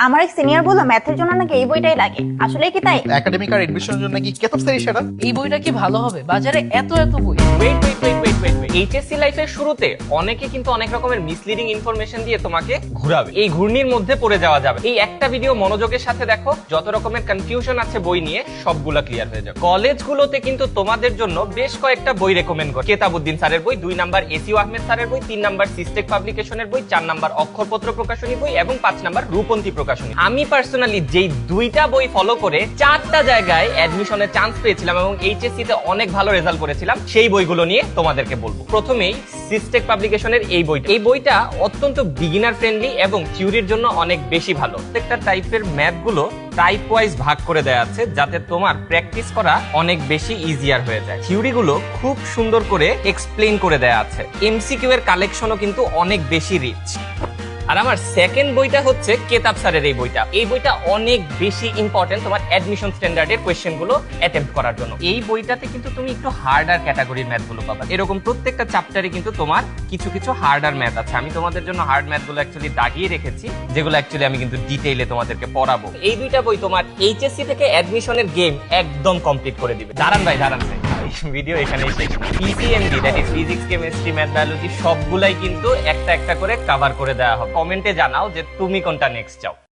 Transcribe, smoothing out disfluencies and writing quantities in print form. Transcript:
আমার এক সিনিয়র বললো ম্যাথের জন্য নাকি এই বইটাই লাগে, আসলে কি তাই? একাডেমিক আর এডমিশনের জন্য কি কেতাব স্যারই সেরা? এই বইটা কি ভালো হবে? বাজারে এত এত বই। ওয়েট এইচএসসি লাইফের শুরুতে অনেকে কিন্তু অনেক রকমের মিসলিডিং ইনফরমেশন দিয়ে তোমাকে ঘুরাবে, এই ঘূর্ণির মধ্যে পড়ে যাওয়া যাবে। এই একটা ভিডিও মনোযোগের সাথে দেখো, যত রকমের কনফিউশন আছে বই নিয়ে সবগুলা ক্লিয়ার হয়ে যাবে। কলেজগুলোতে কিন্তু তোমাদের জন্য বেশ কয়েকটা বই রেকমেন্ড করে। কেতাবউদ্দিন স্যারের বই, 2 নাম্বার এসইউ আহমেদ স্যারের বই, 3 নাম্বার সিস্টেক পাবলিকেশনের বই, 4 নাম্বার অক্ষরপত্র প্রকাশনী বই এবং 5 নাম্বার রূপন্তী প্রকাশনী। আমি পার্সোনালি যেই দুইটা বই ফলো করে 4টা জায়গায় অ্যাডমিশনের চান্স পেয়েছিলাম এবং এইচএসসি তে অনেক ভালো রেজাল্ট করেছিলাম, সেই বইগুলো নিয়ে তোমাদেরকে বলবো। প্রথমেই সিস্টেক পাবলিকেশনের এই বইটা অত্যন্ত বিগিনার ফ্রেন্ডলি এবং থিওরির জন্য অনেক বেশি ভালো। প্রত্যেকটা টাইপের ম্যাথগুলো টাইপ ওয়াইজ ভাগ করে দেওয়া আছে, যাতে তোমার প্র্যাকটিস করা অনেক বেশি ইজিয়ার হয়ে যায়। থিওরিগুলো খুব সুন্দর করে এক্সপ্লেইন করে দেওয়া আছে। এমসিকিউ এর কালেকশনও কিন্তু অনেক বেশি রিচ। আর আমার সেকেন্ড বইটা হচ্ছে কেতাব স্যারের এই বইটা অনেক বেশি ইম্পর্টেন্ট তোমার অ্যাডমিশন স্ট্যান্ডার্ডের কোয়েশ্চেন গুলো অ্যাটেম্প্ট করার জন্য। এই বইটাতে কিন্তু তুমি একটু হার্ডার ক্যাটাগরির ম্যাথ গুলো পাবা। এরকম প্রত্যেকটা চ্যাপ্টারে কিন্তু তোমার কিছু কিছু হার্ডার ম্যাথ আছে। আমি তোমাদের জন্য হার্ড ম্যাথ গুলো অ্যাকচুয়ালি দাগিয়ে রেখেছি, যেগুলো অ্যাকচুয়ালি আমি কিন্তু ডিটেইলে তোমাদেরকে পড়াবো। এই দুইটা বই তোমার এইচএসসি থেকে অ্যাডমিশনের গেম একদম কমপ্লিট করে দিবে। দাঁড়ান ভাই ভিডিও এখানেই শেষ। PCMB, that is physics, chemistry, math, biology সবগুলাই কিন্তু একটা একটা করে কভার করে দেওয়া হবে। কমেন্টে জানাও যে তুমি কোনটা নেক্সট চাও।